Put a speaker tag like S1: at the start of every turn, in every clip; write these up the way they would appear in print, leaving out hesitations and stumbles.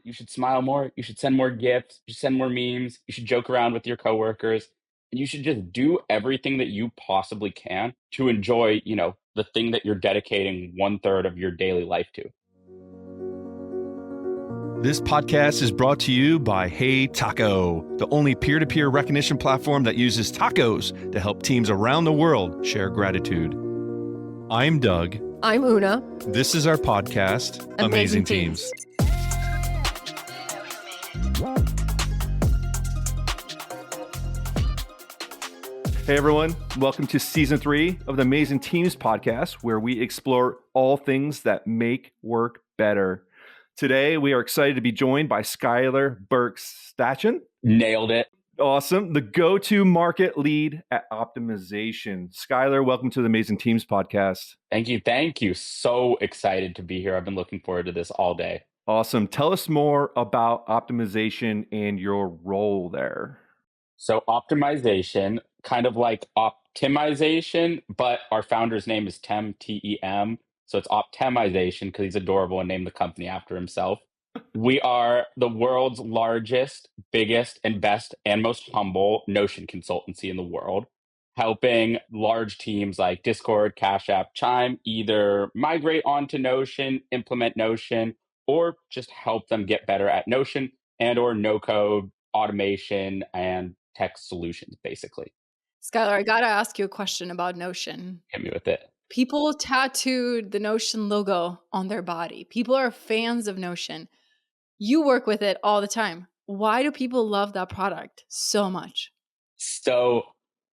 S1: You should smile more. You should send more GIFs. You should send more memes. You should joke around with your coworkers. And you should just do everything that you possibly can to enjoy, the thing that you're dedicating 1/3 of your daily life to.
S2: This podcast is brought to you by HeyTaco, the only peer-to-peer recognition platform that uses tacos to help teams around the world share gratitude. I'm Doug.
S3: I'm Una.
S2: This is our podcast, Amazing Teams. Hey everyone, welcome to Season 3 of the Amazing Teams podcast, where we explore all things that make work better. Today, we are excited to be joined by Skyler Birk-Stachon.
S1: Nailed it.
S2: Awesome. The go-to market lead at Optemization. Skyler, welcome to the Amazing Teams podcast.
S1: Thank you. Thank you. So excited to be here. I've been looking forward to this all day.
S2: Awesome. Tell us more about Optemization and your role there.
S1: So Optemization, kind of like Optimization, but our founder's name is Tem, T-E-M. So it's Optemization because he's adorable and named the company after himself. We are the world's largest, biggest, and best and most humble Notion consultancy in the world, helping large teams like Discord, Cash App, Chime either migrate onto Notion, implement Notion, or just help them get better at Notion and or no-code automation and tech solutions, basically.
S3: Skyler, I gotta ask you a question about Notion.
S1: Hit me with it.
S3: People tattooed the Notion logo on their body. People are fans of Notion. You work with it all the time. Why do people love that product so much?
S1: So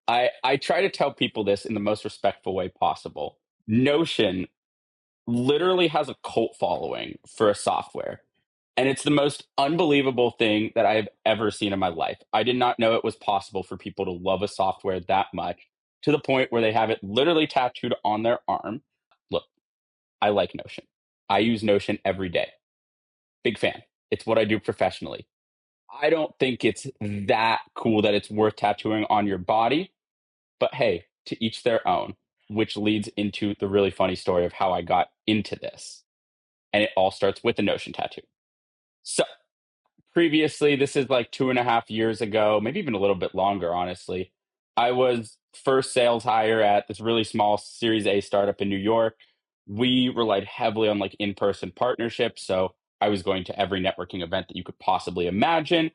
S1: I try to tell people this in the most respectful way possible. Notion literally has a cult following for a software. And it's the most unbelievable thing that I've ever seen in my life. I did not know it was possible for people to love a software that much to the point where they have it literally tattooed on their arm. Look, I like Notion. I use Notion every day. Big fan. It's what I do professionally. I don't think it's that cool that it's worth tattooing on your body, but hey, to each their own, which leads into the really funny story of how I got into this. And it all starts with a Notion tattoo. So previously, this is like 2.5 years ago, maybe even a little bit longer, honestly. I was first sales hire at this really small Series A startup in New York. We relied heavily on like in-person partnerships. So I was going to every networking event that you could possibly imagine.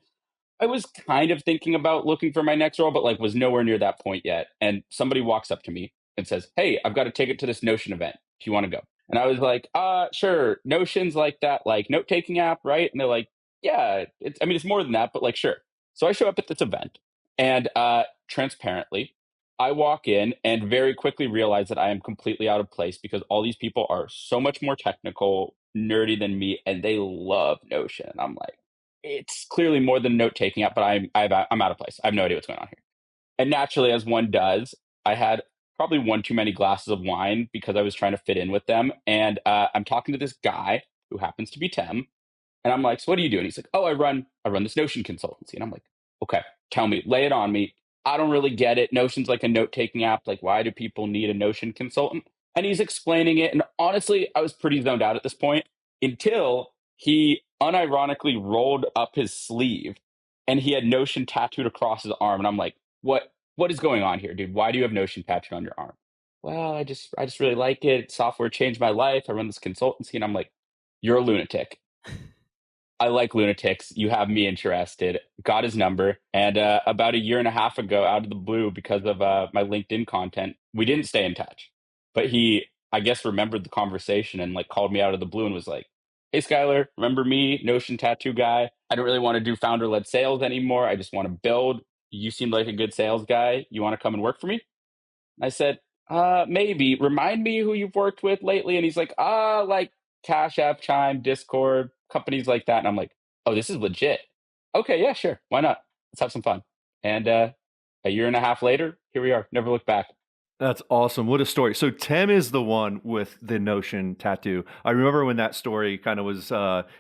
S1: I was kind of thinking about looking for my next role, but like was nowhere near that point yet. And somebody walks up to me and says, "Hey, I've got to take it to this Notion event. Do you want to go?" And I was like, sure. Notion's like that, like note-taking app, right? And they're like, yeah, it's more than that, but like, sure. So I show up at this event and transparently, I walk in and very quickly realize that I am completely out of place because all these people are so much more technical, nerdy than me, and they love Notion. And I'm like, it's clearly more than note-taking app, but I'm out of place. I have no idea what's going on here. And naturally, as one does, I had probably one too many glasses of wine because I was trying to fit in with them. And I'm talking to this guy who happens to be Tem. And I'm like, "So what do you do?" And he's like, "Oh, I run this Notion consultancy." And I'm like, "Okay, tell me, lay it on me. I don't really get it. Notion's like a note-taking app. Like, why do people need a Notion consultant?" And he's explaining it. And honestly, I was pretty zoned out at this point until he unironically rolled up his sleeve and he had Notion tattooed across his arm. And I'm like, what is going on here, dude? Why do you have Notion tattooed on your arm? Well, I just really like it. Software changed my life. I run this consultancy. And I'm like, you're a lunatic. I like lunatics. You have me interested. Got his number. And about 1.5 years ago, out of the blue, because of my LinkedIn content, we didn't stay in touch. But he, I guess, remembered the conversation and like called me out of the blue and was like, "Hey, Skyler, remember me, Notion tattoo guy? I don't really want to do founder-led sales anymore. I just want to build. You seem like a good sales guy. You want to come and work for me?" I said, maybe. Remind me who you've worked with lately. And he's like, like Cash App, Chime, Discord, companies like that. And I'm like, oh, this is legit. Okay, yeah, sure. Why not? Let's have some fun. And 1.5 years later, here we are. Never looked back.
S2: That's awesome. What a story. So Tem is the one with the Notion tattoo. I remember when that story kind of was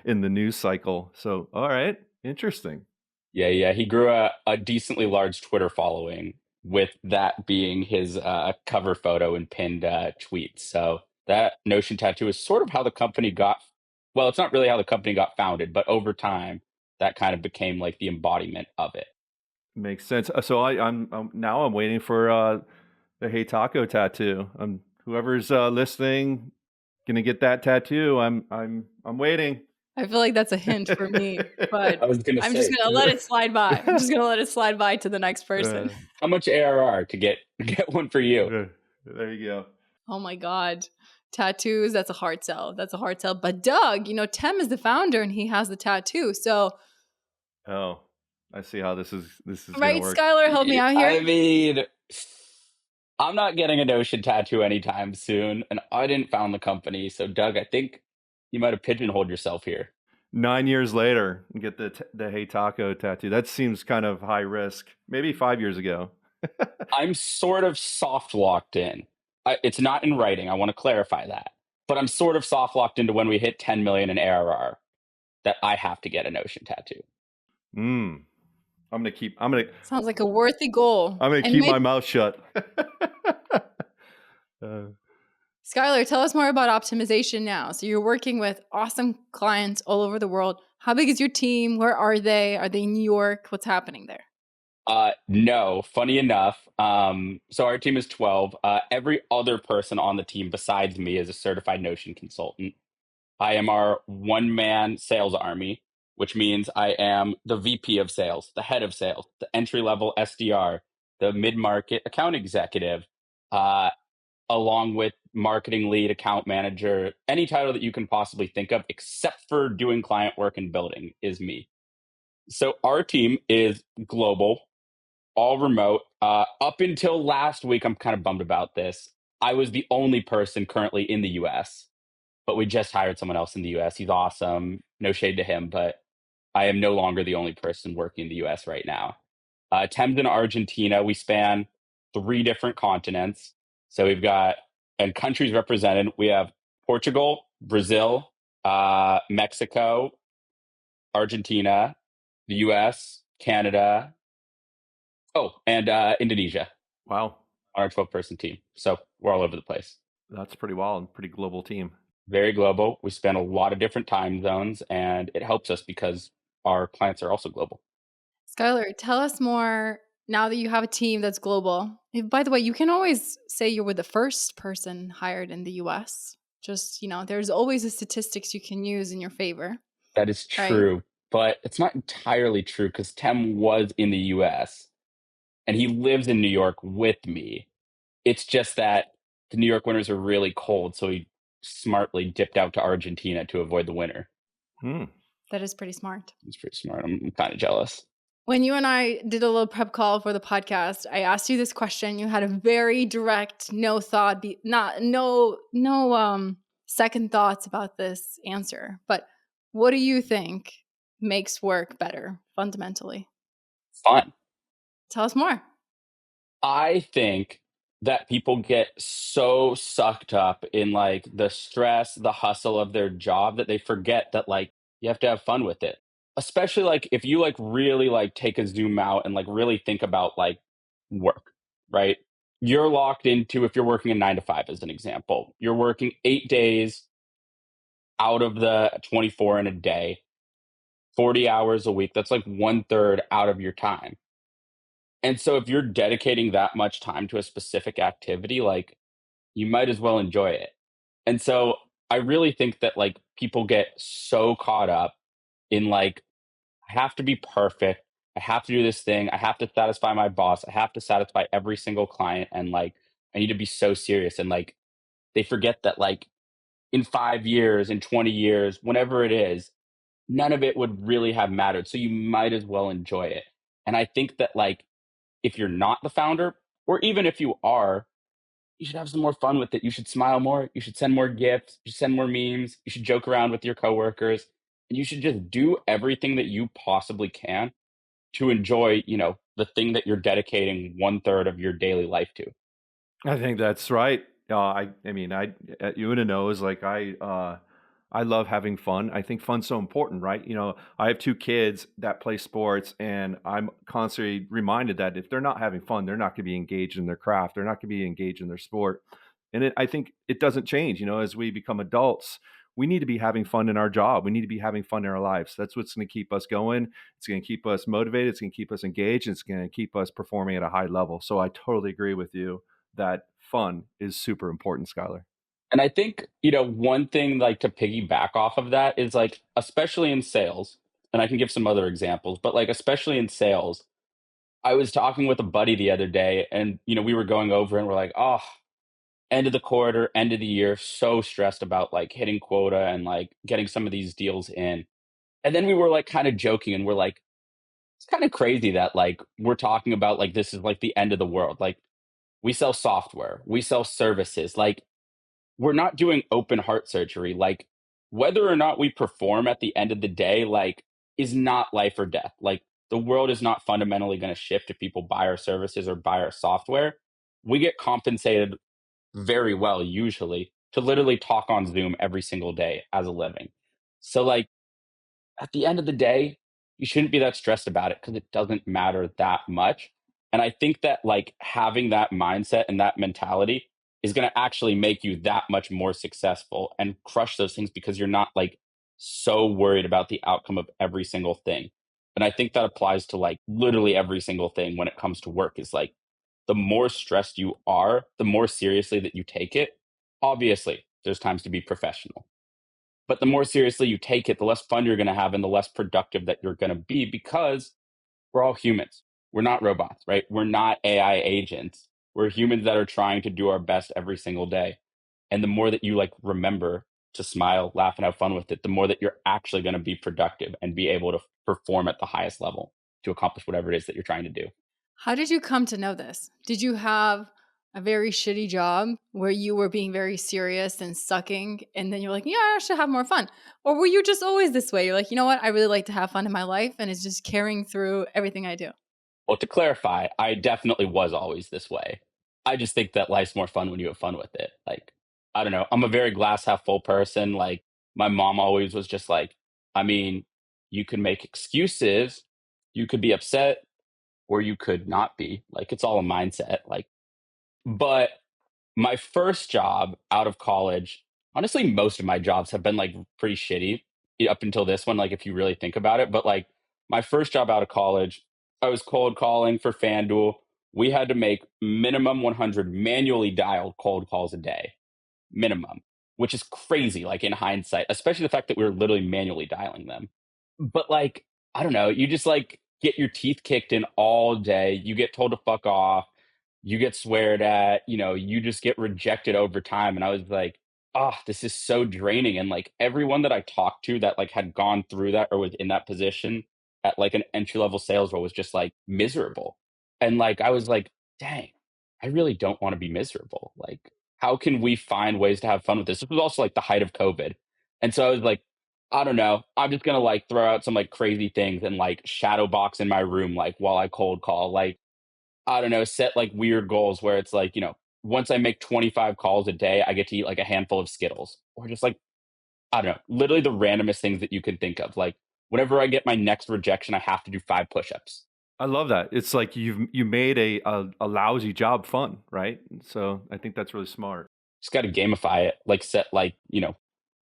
S2: in the news cycle. So, all right. Interesting.
S1: Yeah. He grew a decently large Twitter following with that being his cover photo and pinned tweet. So that Notion tattoo is sort of how the company got well, it's not really how the company got founded, but over time, that kind of became like the embodiment of it.
S2: Makes sense. So I'm waiting for the HeyTaco tattoo. Whoever's listening, gonna get that tattoo. I'm waiting.
S3: I feel like that's a hint for me, but
S1: I was going to
S3: I'm just
S1: say,
S3: gonna let it slide by. I'm just gonna let it slide by to the next person.
S1: how much ARR to get one for you?
S2: There you go.
S3: Oh my God. Tattoos, that's a hard sell. That's a hard sell. But Doug, Tem is the founder and he has the tattoo. So,
S2: Oh, I see how this is gonna
S3: right,
S2: work.
S3: Skyler, help me out here.
S1: I mean, I'm not getting a Notion tattoo anytime soon, and I didn't found the company. So, Doug, I think you might have pigeonholed yourself here.
S2: 9 years later, and get the HeyTaco tattoo. That seems kind of high risk. Maybe 5 years ago.
S1: I'm sort of soft locked in. It's not in writing. I want to clarify that. But I'm sort of soft locked into when we hit 10 million in ARR that I have to get a Notion tattoo.
S2: I'm gonna
S3: Sounds like a worthy goal. And
S2: keep my mouth shut.
S3: Skyler, tell us more about Optemization now. So you're working with awesome clients all over the world. How big is your team? Where are they? Are they in New York? What's happening there?
S1: No, funny enough. So our team is 12. Every other person on the team besides me is a certified Notion consultant. I am our one-man sales army, which means I am the VP of sales, the head of sales, the entry-level SDR, the mid-market account executive, along with marketing lead, account manager, any title that you can possibly think of, except for doing client work and building, is me. So our team is global, all remote. Up until last week, I'm kind of bummed about this. I was the only person currently in the US, but we just hired someone else in the US. He's awesome. No shade to him, but I am no longer the only person working in the US right now. Thames in Argentina, we span 3 different continents. So we've got, and countries represented, we have Portugal, Brazil, Mexico, Argentina, the US, Canada, and Indonesia
S2: Wow,
S1: on our 12-person team. So we're all over the place.
S2: that's pretty wild. Pretty global team.
S1: Very global. We span a lot of different time zones, and it helps us because our clients are also global.
S3: Skyler, tell us more now that you have a team that's global. By the way, you can always say you were the first person hired in the US. Just, there's always a statistics you can use in your favor.
S1: That is
S3: Right.
S1: true, but it's not entirely true because Tem was in the US and he lives in New York with me. It's just that the New York winters are really cold, so he smartly dipped out to Argentina to avoid the winter.
S3: That is pretty smart.
S1: It's pretty smart. I'm kind of jealous.
S3: When you and I did a little prep call for the podcast, I asked you this question. You had a very direct, no thought, no second thoughts about this answer. But what do you think makes work better fundamentally?
S1: Fun.
S3: Tell us more.
S1: I think that people get so sucked up in like the stress, the hustle of their job that they forget that like you have to have fun with it. Especially like if you like really like take a zoom out and like really think about like work, right? You're locked into, if you're working a 9 to 5 as an example, you're working 8 days out of the 24 in a day, 40 hours a week. That's like 1/3 out of your time. And so if you're dedicating that much time to a specific activity, like you might as well enjoy it. And so I really think that like people get so caught up in like, I have to be perfect. I have to do this thing. I have to satisfy my boss. I have to satisfy every single client. And like, I need to be so serious. And like, they forget that like in 5 years, in 20 years, whenever it is, none of it would really have mattered. So you might as well enjoy it. And I think that like, if you're not the founder, or even if you are, you should have some more fun with it. You should smile more. You should send more gifts. You should send more memes. You should joke around with your coworkers. And you should just do everything that you possibly can to enjoy, the thing that you're dedicating 1/3 of your daily life to.
S2: I think that's right. I mean, Una knows, like I love having fun. I think fun's so important, right? I have 2 kids that play sports, and I'm constantly reminded that if they're not having fun, they're not going to be engaged in their craft. They're not going to be engaged in their sport. And I think it doesn't change, as we become adults. we need to be having fun in our job. We need to be having fun in our lives. That's what's going to keep us going. It's going to keep us motivated. It's going to keep us engaged. It's going to keep us performing at a high level. So I totally agree with you that fun is super important, Skyler.
S1: And I think, one thing like to piggyback off of that is like, especially in sales, and I can give some other examples, but like, especially in sales, I was talking with a buddy the other day and, we were going over and we're like, oh, end of the quarter, end of the year, so stressed about like hitting quota and like getting some of these deals in. And then we were like kind of joking and we're like, it's kind of crazy that like we're talking about like this is like the end of the world. Like we sell software, we sell services. Like we're not doing open heart surgery. Like whether or not we perform at the end of the day, like is not life or death. Like the world is not fundamentally going to shift if people buy our services or buy our software. We get compensated very well, usually, to literally talk on Zoom every single day as a living. So, like, at the end of the day, you shouldn't be that stressed about it because it doesn't matter that much. And I think that like having that mindset and that mentality is going to actually make you that much more successful and crush those things because you're not like so worried about the outcome of every single thing. And I think that applies to like literally every single thing when it comes to work is like the more stressed you are, the more seriously that you take it. Obviously, there's times to be professional, but the more seriously you take it, the less fun you're going to have and the less productive that you're going to be because we're all humans. We're not robots, right? We're not AI agents. We're humans that are trying to do our best every single day. And the more that you like remember to smile, laugh, and have fun with it, the more that you're actually going to be productive and be able to perform at the highest level to accomplish whatever it is that you're trying to do.
S3: How did you come to know this? Did you have a very shitty job where you were being very serious and sucking, and then you're like, yeah, I should have more fun? Or were you just always this way? You're like, you know what? I really like to have fun in my life, and it's just carrying through everything I do.
S1: Well, to clarify, I definitely was always this way. I just think that life's more fun when you have fun with it. Like, I don't know. I'm a very glass half full person. Like, my mom always was just like, I mean, you can make excuses, you could be upset, or you could not be. Like, it's all a mindset. Like, but my first job out of college, honestly, most of my jobs have been like pretty shitty up until this one, like if you really think about it. But like my first job out of college, I was cold calling for FanDuel. We had to make minimum 100 manually dialed cold calls a day, minimum, which is crazy, like in hindsight, especially the fact that we were literally manually dialing them. But like, I don't know, you just like get your teeth kicked in all day. You get told to fuck off, you get sweared at, you just get rejected over time. And I was like, oh, this is so draining. And like everyone that I talked to that like had gone through that or was in that position at like an entry level sales role was just like miserable. And like I was like, dang, I really don't want to be miserable. Like, how can we find ways to have fun with this? This was also like the height of COVID. And so I was like, I don't know. I'm just gonna like throw out some like crazy things and like shadow box in my room like while I cold call. Like I don't know, set like weird goals where it's like, once I make 25 calls a day, I get to eat like a handful of Skittles. Or just like, I don't know, literally the randomest things that you could think of. Like whenever I get my next rejection, I have to do 5 push-ups.
S2: I love that. It's like you made a lousy job fun, right? So I think that's really smart.
S1: Just gotta gamify it, like set like,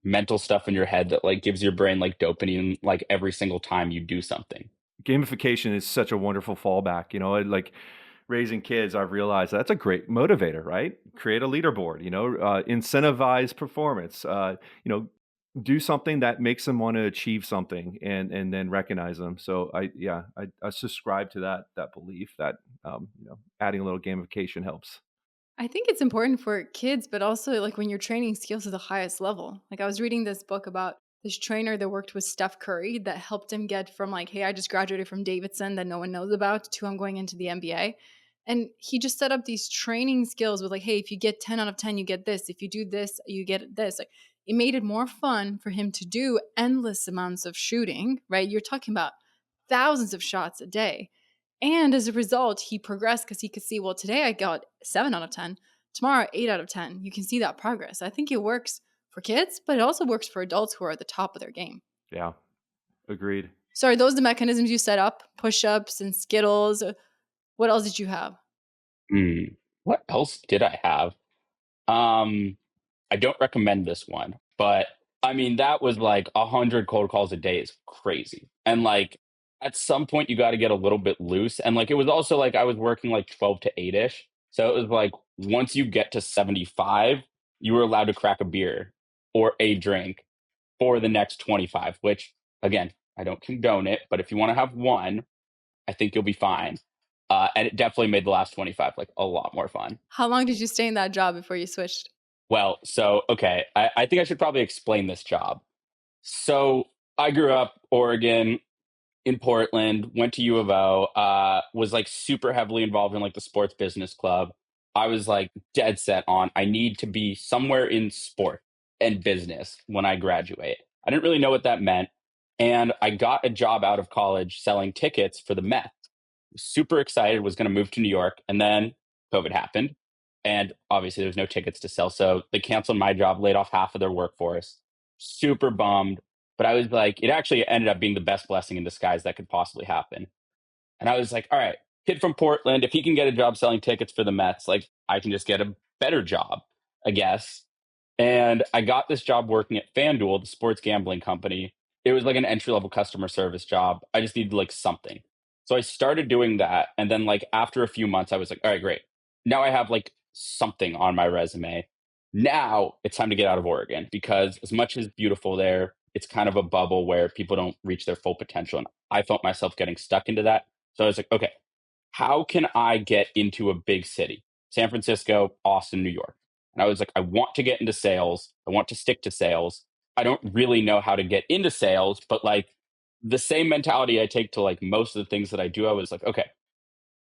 S1: mental stuff in your head that like gives your brain like dopamine like every single time you do something.
S2: Gamification is such a wonderful fallback. Like raising kids, I've realized that's a great motivator, right? Create a leaderboard, incentivize performance, do something that makes them want to achieve something and then recognize them. So I subscribe to that belief that, adding a little gamification helps.
S3: I think it's important for kids, but also like when you're training skills to the highest level. Like I was reading this book about this trainer that worked with Steph Curry that helped him get from like, hey, I just graduated from Davidson that no one knows about to I'm going into the NBA. And he just set up these training skills with like, hey, if you get 10 out of 10, you get this. If you do this, you get this. Like it made it more fun for him to do endless amounts of shooting, right? You're talking about thousands of shots a day. And as a result, he progressed because he could see, well, today I got 7 out of 10, tomorrow 8 out of 10. You can see that progress. I think it works for kids, but it also works for adults who are at the top of their game.
S2: Yeah, agreed.
S3: So are those the mechanisms you set up? Push-ups and Skittles? What else did you have?
S1: What else did I have? I don't recommend this one, but I mean, that was like 100 cold calls a day is crazy. And like at some point you got to get a little bit loose. And like it was also like I was working like 12 to 8 ish. So it was like once you get to 75, you were allowed to crack a beer or a drink for the next 25, which again, I don't condone it, but if you want to have one, I think you'll be fine. And it definitely made the last 25 like a lot more fun.
S3: How long did you stay in that job before you switched?
S1: Well, so, okay, I think I should probably explain this job. So I grew up Oregon in Portland, went to U of O, was like super heavily involved in like the sports business club. I was like dead set on I need to be somewhere in sport and business when I graduate. I didn't really know what that meant. And I got a job out of college selling tickets for the Mets. Super excited, was going to move to New York. And then COVID happened. And obviously, there's no tickets to sell. So they canceled my job, laid off half of their workforce. Super bummed. But I was like, it actually ended up being the best blessing in disguise that could possibly happen. And I was like, all right, kid from Portland, if he can get a job selling tickets for the Mets, like I can just get a better job, I guess. And I got this job working at FanDuel, the sports gambling company. It was like an entry level customer service job. I just needed like something. So I started doing that. And then, like, after a few months, I was like, all right, great. Now I have like something on my resume. Now it's time to get out of Oregon because, as much as beautiful there, it's kind of a bubble where people don't reach their full potential. And I felt myself getting stuck into that. So I was like, okay, how can I get into a big city? San Francisco, Austin, New York. And I was like, I want to get into sales. I want to stick to sales. I don't really know how to get into sales, but like the same mentality I take to like most of the things that I do, I was like, okay,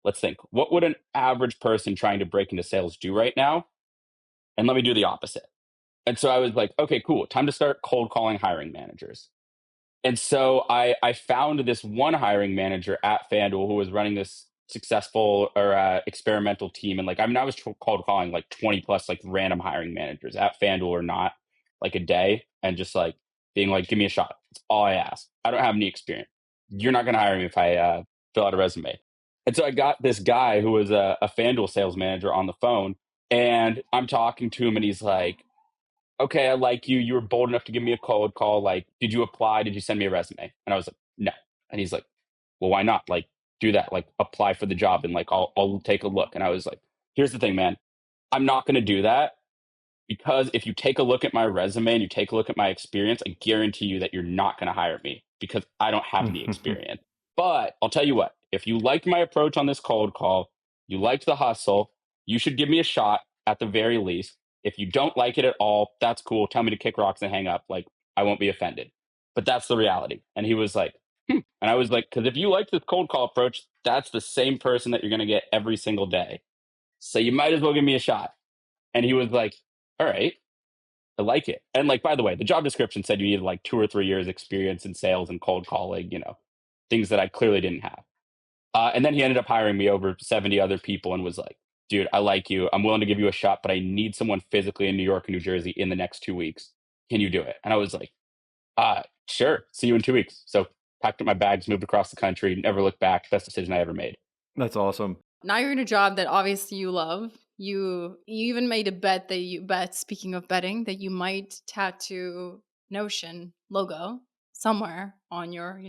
S1: let's think. What would an average person trying to break into sales do right now? And let me do the opposite. And so I was like, okay, cool. Time to start cold calling hiring managers. And so I found this one hiring manager at FanDuel who was running this successful or experimental team. And like, I mean, I was cold calling like 20 plus like random hiring managers at FanDuel or not, like a day, and just like being like, give me a shot. That's all I ask. I don't have any experience. You're not going to hire me if I fill out a resume. And so I got this guy who was a FanDuel sales manager on the phone, and I'm talking to him, and he's like, okay, I like you. You were bold enough to give me a cold call. Like, did you apply? Did you send me a resume? And I was like, no. And he's like, well, why not? Like, do that. Like, apply for the job, and like, I'll take a look. And I was like, here's the thing, man. I'm not going to do that because if you take a look at my resume and you take a look at my experience, I guarantee you that you're not going to hire me because I don't have the experience. But I'll tell you what, if you liked my approach on this cold call, you liked the hustle, you should give me a shot at the very least. If you don't like it at all, that's cool. Tell me to kick rocks and hang up. Like, I won't be offended. But that's the reality. And he was like, hmm. And I was like, because if you like this cold call approach, that's the same person that you're going to get every single day. So you might as well give me a shot. And he was like, all right, I like it. And like, by the way, the job description said you needed like 2 or 3 years experience in sales and cold calling, things that I clearly didn't have. And then he ended up hiring me over 70 other people and was like, dude, I like you. I'm willing to give you a shot, but I need someone physically in New York and New Jersey in the next 2 weeks. Can you do it? And I was like, sure. See you in 2 weeks. So packed up my bags, moved across the country, never looked back. Best decision I ever made.
S2: That's awesome.
S3: Now you're in a job that obviously you love. You even made a bet, speaking of betting, that you might tattoo Notion logo somewhere on your,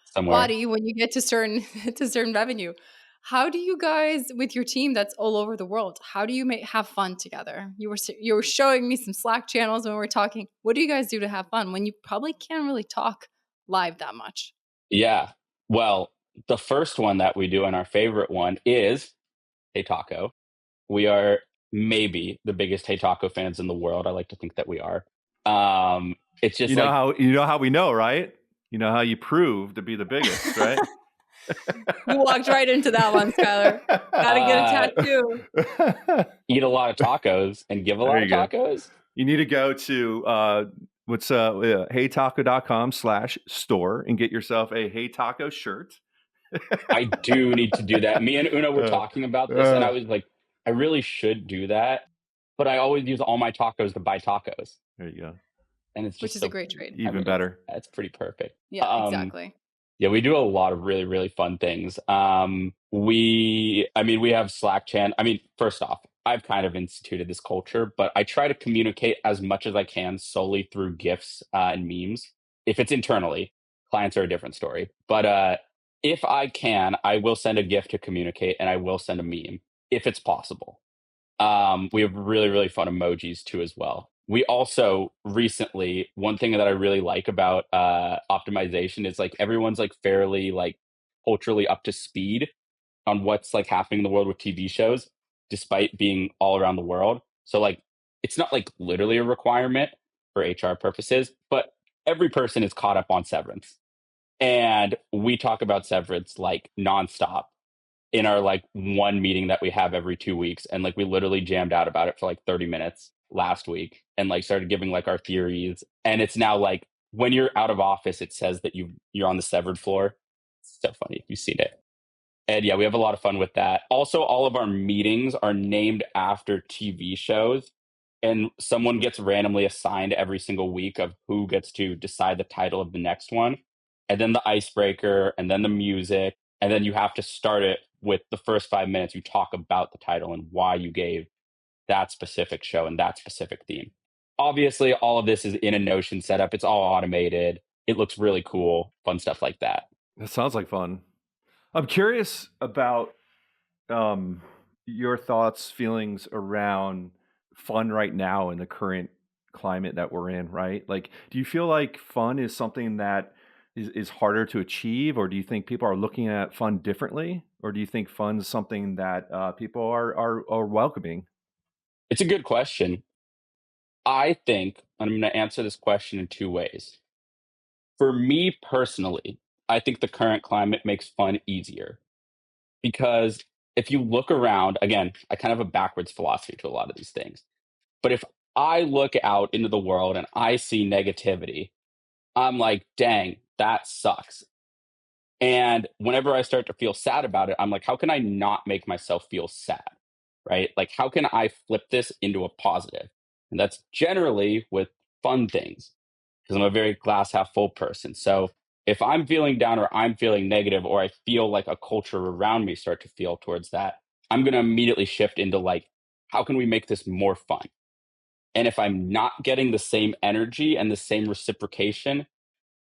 S1: Somewhere.
S3: body when you get to certain to certain revenue. How do you guys, with your team that's all over the world, how do you have fun together? You were showing me some Slack channels when we were talking. What do you guys do to have fun when you probably can't really talk live that much?
S1: Yeah. Well, the first one that we do and our favorite one is HeyTaco. We are maybe the biggest HeyTaco fans in the world. I like to think that we are. It's just
S2: you know how we know, right? You know how you prove to be the biggest, right?
S3: You walked right into that one, Skyler. Gotta get a tattoo.
S1: Eat a lot of tacos and give a lot of tacos.
S2: You need to go to HeyTaco.com/store and get yourself a HeyTaco shirt.
S1: I do need to do that. Me and Una were talking about this, and I was like, I really should do that, but I always use all my tacos to buy tacos.
S2: There you go.
S1: And it's just
S3: which is a great trade.
S2: Even better.
S1: That's pretty perfect.
S3: Yeah, exactly.
S1: Yeah, we do a lot of really, really fun things. We have Slack channel. First off, I've kind of instituted this culture, but I try to communicate as much as I can solely through GIFs and memes. If it's internally, clients are a different story. But if I can, I will send a GIF to communicate, and I will send a meme if it's possible. We have really, really fun emojis too as well. We also recently, one thing that I really like about optimization is like everyone's like fairly like culturally up to speed on what's like happening in the world with TV shows, despite being all around the world. So like it's not like literally a requirement for HR purposes, but every person is caught up on Severance. And we talk about Severance like nonstop in our like one meeting that we have every 2 weeks. And like we literally jammed out about it for like 30 minutes last week and like started giving like our theories. And it's now like when you're out of office, it says that you're on the severed floor. It's so funny if you've seen it. And yeah, we have a lot of fun with that. Also, all of our meetings are named after TV shows, and someone gets randomly assigned every single week of who gets to decide the title of the next one, and then the icebreaker, and then the music, and then you have to start it with the first 5 minutes. You talk about the title and why you gave that specific show and that specific theme. Obviously, all of this is in a Notion setup. It's all automated. It looks really cool, fun stuff like that.
S2: That sounds like fun. I'm curious about your thoughts, feelings around fun right now in the current climate that we're in, right? Like, do you feel like fun is something that is harder to achieve, or do you think people are looking at fun differently, or do you think fun is something that people are welcoming?
S1: It's a good question. I think I'm going to answer this question in two ways. For me personally, I think the current climate makes fun easier because if you look around, again, I kind of have a backwards philosophy to a lot of these things. But if I look out into the world and I see negativity, I'm like, dang, that sucks. And whenever I start to feel sad about it, I'm like, how can I not make myself feel sad? Right? Like, how can I flip this into a positive? And that's generally with fun things because I'm a very glass half full person. So if I'm feeling down or I'm feeling negative or I feel like a culture around me start to feel towards that, I'm going to immediately shift into like, how can we make this more fun? And if I'm not getting the same energy and the same reciprocation,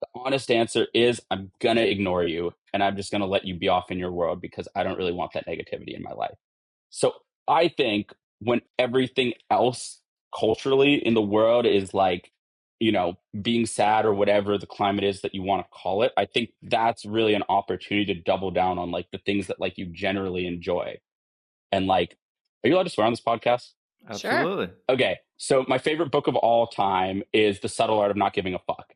S1: the honest answer is I'm going to ignore you and I'm just going to let you be off in your world because I don't really want that negativity in my life. So I think when everything else culturally in the world is like, being sad or whatever the climate is that you want to call it, I think that's really an opportunity to double down on like the things that like you generally enjoy. And like, are you allowed to swear on this podcast?
S3: Sure.
S2: Absolutely.
S1: Okay. So my favorite book of all time is The Subtle Art of Not Giving a Fuck.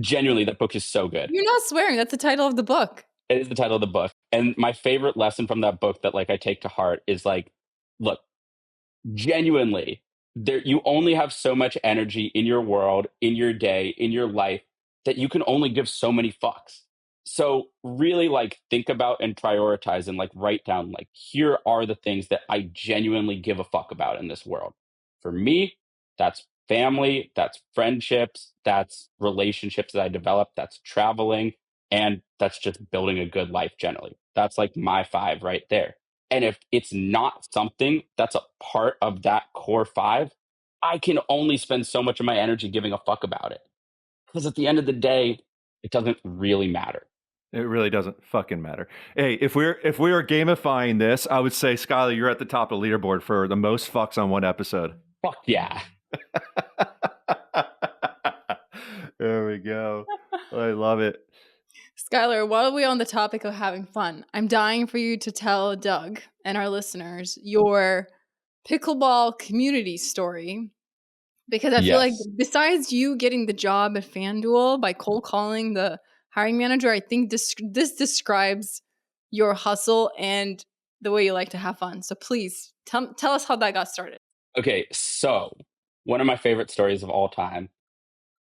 S1: Genuinely, that book is so good.
S3: You're not swearing. That's the title of the book.
S1: It is the title of the book. And my favorite lesson from that book that like I take to heart is like, look, genuinely, there you only have so much energy in your world, in your day, in your life that you can only give so many fucks. So really like think about and prioritize and like write down like here are the things that I genuinely give a fuck about in this world. For me, that's family, that's friendships, that's relationships that I develop, that's traveling, and that's just building a good life generally. That's like my five right there. And if it's not something that's a part of that core five, I can only spend so much of my energy giving a fuck about it. Because at the end of the day, it doesn't really matter.
S2: It really doesn't fucking matter. Hey, if we are gamifying this, I would say, Skyler, you're at the top of the leaderboard for the most fucks on one episode.
S1: Fuck yeah.
S2: There we go. I love it.
S3: Skyler, while we're on the topic of having fun, I'm dying for you to tell Doug and our listeners your pickleball community story. Because I feel like besides you getting the job at FanDuel by cold calling the hiring manager, I think this describes your hustle and the way you like to have fun. So please tell us how that got started.
S1: Okay, so one of my favorite stories of all time.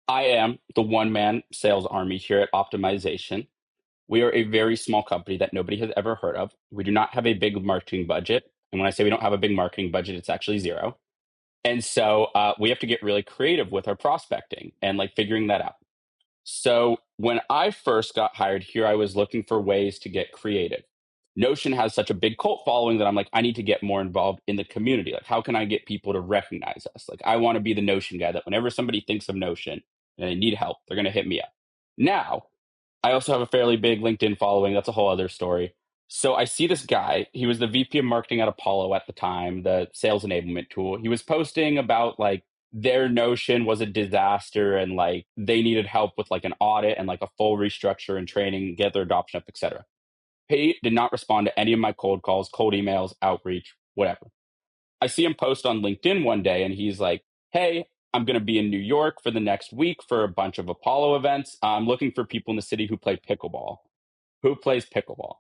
S1: I am the one-man sales army here at Optemization. We are a very small company that nobody has ever heard of. We do not have a big marketing budget. And when I say we don't have a big marketing budget, it's actually zero. And so we have to get really creative with our prospecting and like figuring that out. So when I first got hired here, I was looking for ways to get creative. Notion has such a big cult following that I'm like, I need to get more involved in the community. Like, how can I get people to recognize us? Like, I want to be the Notion guy that whenever somebody thinks of Notion and they need help, they're going to hit me up. Now, I also have a fairly big LinkedIn following. That's a whole other story. So I see this guy. He was the VP of marketing at Apollo at the time, the sales enablement tool. He was posting about like their Notion was a disaster and like they needed help with like an audit and like a full restructure and training, get their adoption up, etc. He did not respond to any of my cold calls, cold emails, outreach, whatever. I see him post on LinkedIn one day and he's like, hey, I'm going to be in New York for the next week for a bunch of Apollo events. I'm looking for people in the city who play pickleball. Who plays pickleball?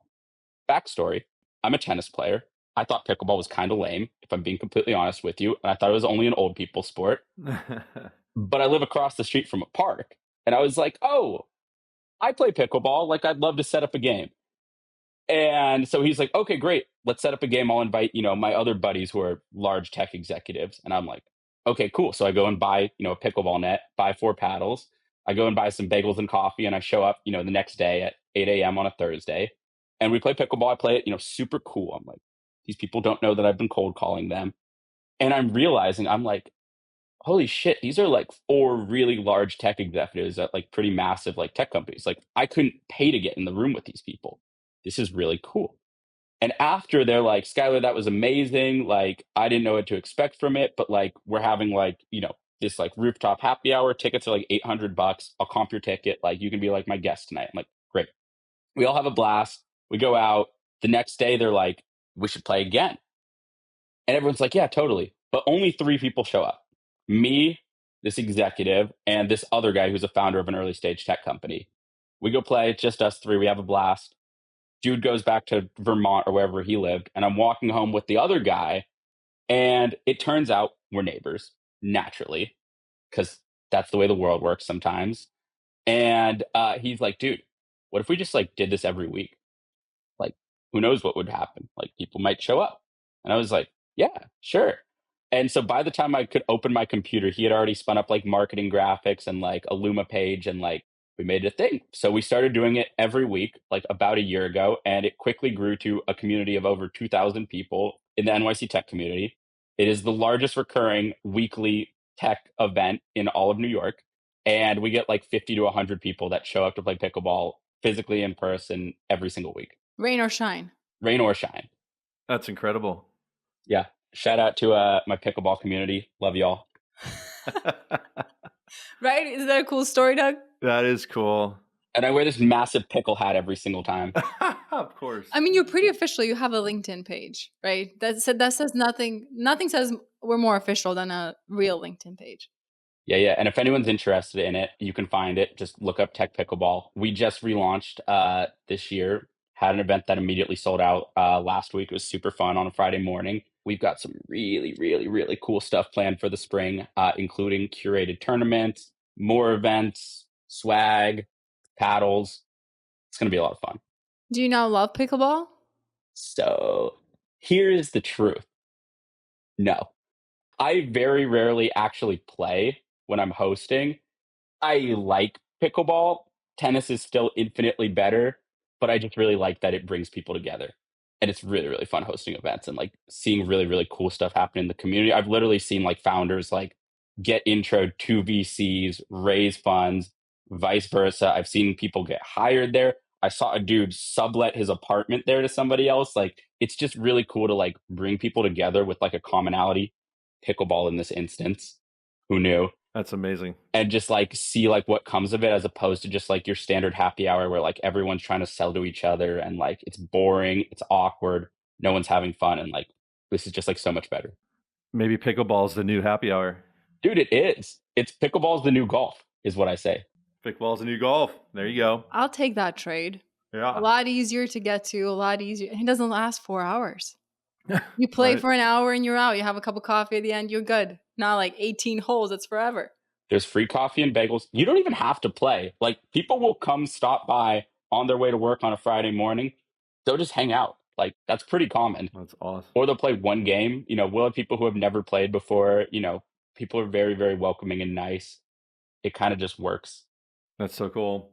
S1: Backstory, I'm a tennis player. I thought pickleball was kind of lame, if I'm being completely honest with you. And I thought it was only an old people sport. But I live across the street from a park. And I was like, oh, I play pickleball. Like, I'd love to set up a game. And so he's like, okay, great. Let's set up a game. I'll invite, my other buddies who are large tech executives. And I'm like, okay, cool. So I go and buy, a pickleball net, buy 4 paddles. I go and buy some bagels and coffee and I show up, the next day at 8 a.m. on a Thursday. And we play pickleball. I play it, super cool. I'm like, these people don't know that I've been cold calling them. And I'm realizing, I'm like, holy shit, these are like 4 really large tech executives at like pretty massive like tech companies. Like I couldn't pay to get in the room with these people. This is really cool. And after they're like, Skyler, that was amazing. Like I didn't know what to expect from it, but like we're having like, this like rooftop happy hour. Tickets are like $800. I'll comp your ticket. Like you can be like my guest tonight. I'm like, great. We all have a blast. We go out. The next day they're like, we should play again. And everyone's like, yeah, totally. But only 3 people show up. Me, this executive, and this other guy who's a founder of an early stage tech company. We go play, it's just us 3. We have a blast. Dude goes back to Vermont or wherever he lived. And I'm walking home with the other guy. And it turns out we're neighbors, naturally, because that's the way the world works sometimes. And he's like, dude, what if we just like did this every week? Like, who knows what would happen? Like, people might show up. And I was like, yeah, sure. And so by the time I could open my computer, he had already spun up like marketing graphics and like a Luma page and like we made it a thing. So we started doing it every week, like about a year ago. And it quickly grew to a community of over 2,000 people in the NYC tech community. It is the largest recurring weekly tech event in all of New York. And we get like 50 to 100 people that show up to play pickleball physically in person every single week.
S3: Rain or shine.
S1: Rain or shine.
S2: That's incredible.
S1: Yeah. Shout out to my pickleball community. Love y'all.
S3: Right? Is that a cool story, Doug?
S2: That is cool.
S1: And I wear this massive pickle hat every single time.
S2: Of course.
S3: I mean, you're pretty official. You have a LinkedIn page, right? That says nothing. Nothing says we're more official than a real LinkedIn page.
S1: Yeah. And if anyone's interested in it, you can find it. Just look up Tech Pickleball. We just relaunched this year. Had an event that immediately sold out last week. It was super fun on a Friday morning. We've got some really, really, really cool stuff planned for the spring, including curated tournaments, more events, swag, paddles. It's going to be a lot of fun.
S3: Do you now love pickleball?
S1: So here's the truth. No, I very rarely actually play when I'm hosting. I like pickleball. Tennis is still infinitely better, but I just really like that it brings people together. And it's really, really fun hosting events and like seeing really, really cool stuff happen in the community. I've literally seen like founders like get introed to VCs, raise funds, vice versa. I've seen people get hired there. I saw a dude sublet his apartment there to somebody else. Like it's just really cool to like bring people together with like a commonality. Pickleball in this instance. Who knew?
S2: That's amazing.
S1: And just like see like what comes of it as opposed to just like your standard happy hour where like everyone's trying to sell to each other and like it's boring, it's awkward, no one's having fun, and like this is just like so much better.
S2: Maybe pickleball's the new happy hour.
S1: Dude, it is. It's pickleball's the new golf, is what I say.
S2: Pickleball's the new golf. There you go.
S3: I'll take that trade.
S2: Yeah.
S3: A lot easier to get to, a lot easier. It doesn't last 4 hours. You play
S2: Right.
S3: for an hour and you're out. You have a cup of coffee at the end, you're good. Not like 18 holes, it's forever.
S1: There's free coffee and bagels. You don't even have to play. Like people will come stop by on their way to work on a Friday morning. They'll just hang out. Like that's pretty common.
S2: That's awesome.
S1: Or they'll play one game. We'll have people who have never played before. People are very, very welcoming and nice. It kind of just works.
S2: That's so cool.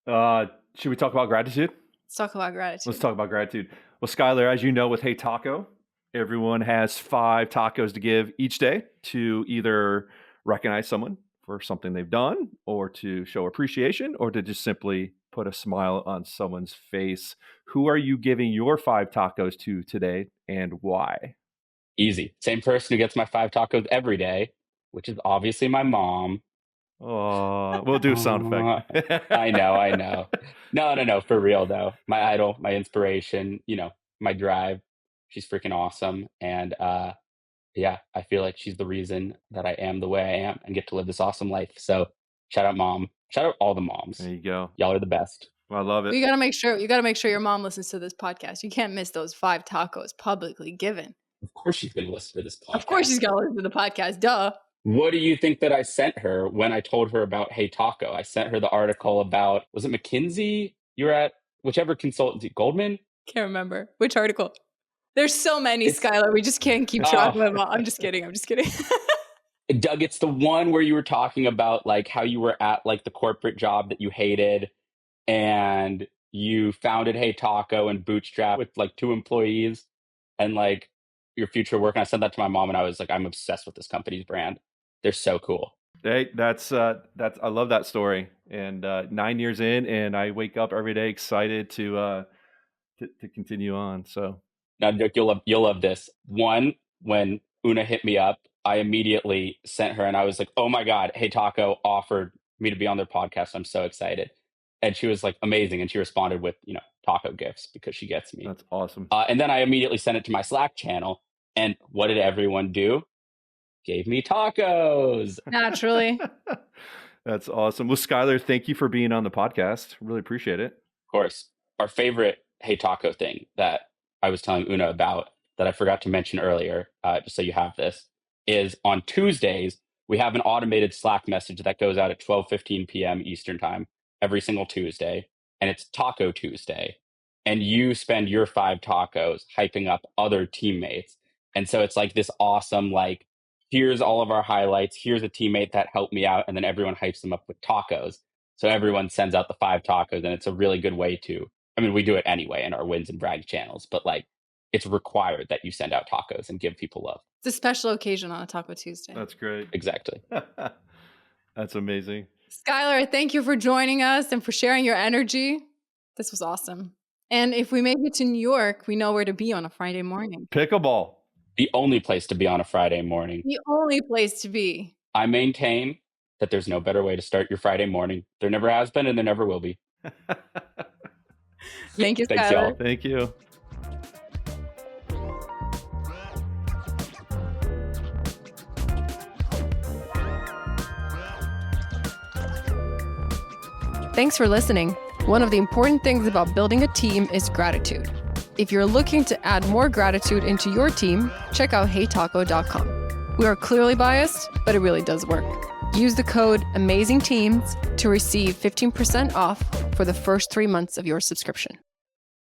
S2: Should we talk about gratitude?
S3: Let's talk about gratitude.
S2: Let's talk about gratitude. Well, Skyler, as you know, with HeyTaco, everyone has 5 tacos to give each day to either recognize someone for something they've done, or to show appreciation, or to just simply put a smile on someone's face. Who are you giving your 5 tacos to today, and why?
S1: Easy. Same person who gets my 5 tacos every day, which is obviously my mom.
S2: Oh, we'll do a sound effect.
S1: I know. No, for real though. My idol, my inspiration, my drive. She's freaking awesome. And yeah, I feel like she's the reason that I am the way I am and get to live this awesome life. So shout out mom. Shout out all the moms.
S2: There you go.
S1: Y'all are the best.
S2: I love it.
S3: You got to make sure your mom listens to this podcast. You can't miss those 5 tacos publicly given.
S1: Of course she's going to listen to this podcast.
S3: Of course she's going to listen to the podcast. Duh.
S1: What do you think that I sent her when I told her about HeyTaco? I sent her the article about, was it McKinsey? You're at whichever consultancy, Goldman?
S3: Can't remember. Which article? There's so many, Skyler. We just can't keep track of them all. I'm just kidding.
S1: Doug, it's the one where you were talking about like how you were at like the corporate job that you hated, and you founded HeyTaco and bootstrap with like 2 employees and like your future work. And I sent that to my mom, and I was like, I'm obsessed with this company's brand. They're so cool.
S2: Hey, that's I love that story. And 9 years in, and I wake up every day excited to continue on. So
S1: Now, Doug, you'll love this. One, when Una hit me up, I immediately sent her, and I was like, oh my God, HeyTaco offered me to be on their podcast. I'm so excited. And she was like, amazing. And she responded with, taco GIFs, because she gets me.
S2: that's awesome.
S1: And then I immediately sent it to my Slack channel. And what did everyone do? Gave me tacos.
S3: Naturally.
S2: That's awesome. Well, Skyler, thank you for being on the podcast. Really appreciate it.
S1: Of course. Our favorite HeyTaco thing that I was telling Una about that I forgot to mention earlier, just so you have this, is on Tuesdays, we have an automated Slack message that goes out at 12:15 p.m. Eastern time every single Tuesday. And it's Taco Tuesday. And you spend your 5 tacos hyping up other teammates. And so it's like this awesome, like, here's all of our highlights. Here's a teammate that helped me out. And then everyone hypes them up with tacos. So everyone sends out the 5 tacos. And it's a really good way to, we do it anyway in our wins and brag channels, but like, it's required that you send out tacos and give people love.
S3: It's a special occasion on a Taco Tuesday.
S2: That's great.
S1: Exactly.
S2: That's amazing.
S3: Skyler, thank you for joining us and for sharing your energy. This was awesome. And if we make it to New York, we know where to be on a Friday morning.
S2: Pickleball.
S1: The only place to be on a Friday morning.
S3: The only place to be.
S1: I maintain that there's no better way to start your Friday morning. There never has been, and there never will be.
S3: Thank you,
S1: Thanks,
S3: Skyler.
S1: y'all.
S2: Thank you.
S4: Thanks for listening. One of the important things about building a team is gratitude. If you're looking to add more gratitude into your team, check out HeyTaco.com. We are clearly biased, but it really does work. Use the code AMAZINGTEAMS to receive 15% off for the first 3 months of your subscription.